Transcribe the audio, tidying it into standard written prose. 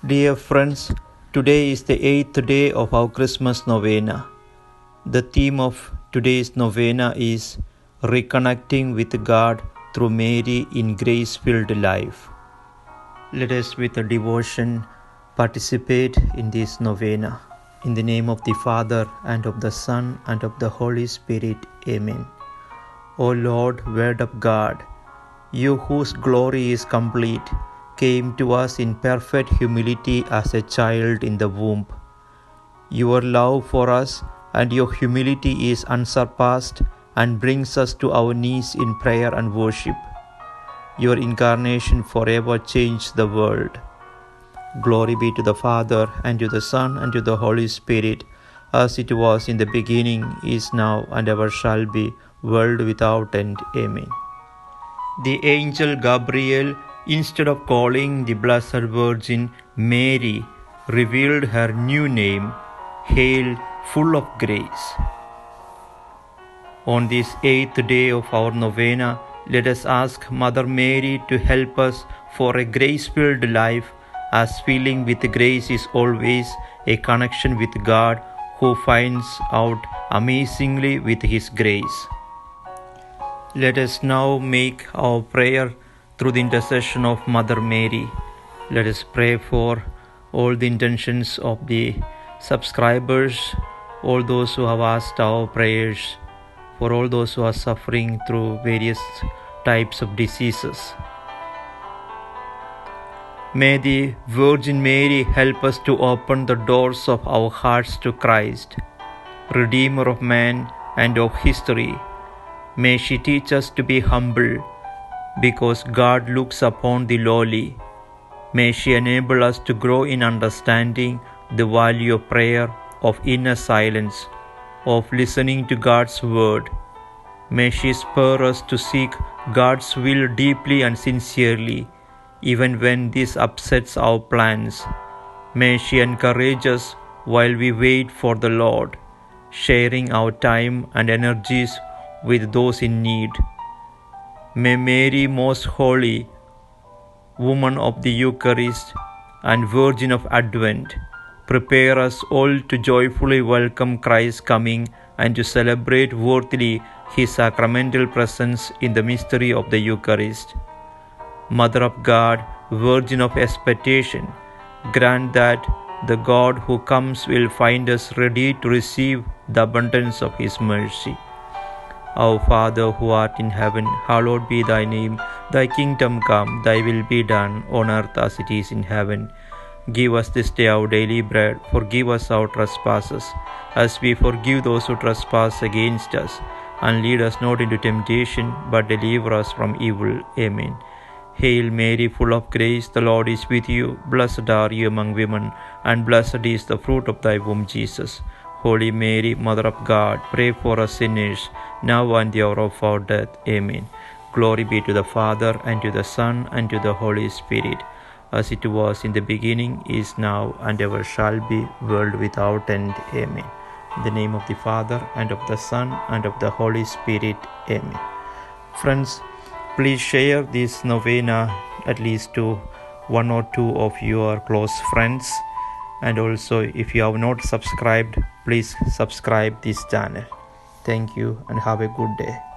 Dear friends, today is the 8th day of our Christmas novena. The theme of today's novena is Reconnecting with God through Mary in Grace-Filled Life. Let us with a devotion participate in this novena. In the name of the Father, and of the Son, and of the Holy Spirit. Amen. O Lord, Word of God, you whose glory is complete, came to us in perfect humility as a child in the womb. Your love for us and your humility is unsurpassed and brings us to our knees in prayer and worship. Your incarnation forever changed the world. Glory be to the Father, and to the Son, and to the Holy Spirit, as it was in the beginning, is now, and ever shall be, world without end. Amen. The angel Gabriel, instead of calling the Blessed Virgin Mary, revealed her new name, Hail, full of grace. On this 8th day of our novena, let us ask Mother Mary to help us for a grace-filled life, as filling with grace is always a connection with God, who finds out amazingly with His grace. Let us now make our prayer through the intercession of Mother Mary. Let us pray for all the intentions of the subscribers, all those who have asked our prayers, for all those who are suffering through various types of diseases. May the Virgin Mary help us to open the doors of our hearts to Christ, Redeemer of man and of history. May she teach us to be humble, because God looks upon the lowly. May she enable us to grow in understanding the value of prayer, of inner silence, of listening to God's word. May she spur us to seek God's will deeply and sincerely, even when this upsets our plans. May she encourage us while we wait for the Lord, sharing our time and energies with those in need. May Mary, most holy, woman of the Eucharist and Virgin of Advent, prepare us all to joyfully welcome Christ's coming and to celebrate worthily His sacramental presence in the mystery of the Eucharist. Mother of God, Virgin of expectation, grant that the God who comes will find us ready to receive the abundance of His mercy. Our Father who art in heaven, hallowed be thy name. Thy kingdom come, thy will be done, on earth as it is in heaven. Give us this day our daily bread. Forgive us our trespasses, as we forgive those who trespass against us. And lead us not into temptation, but deliver us from evil. Amen. Hail Mary, full of grace, the Lord is with you. Blessed are you among women, and blessed is the fruit of thy womb, Jesus. Holy Mary, Mother of God, pray for us sinners, now and the hour of our death. Amen. Glory be to the Father, and to the Son, and to the Holy Spirit, as it was in the beginning, is now, and ever shall be, world without end. Amen. In the name of the Father, and of the Son, and of the Holy Spirit. Amen. Friends, please share this novena at least to one or two of your close friends. And also, if you have not subscribed, please subscribe this channel. Thank you and have a good day.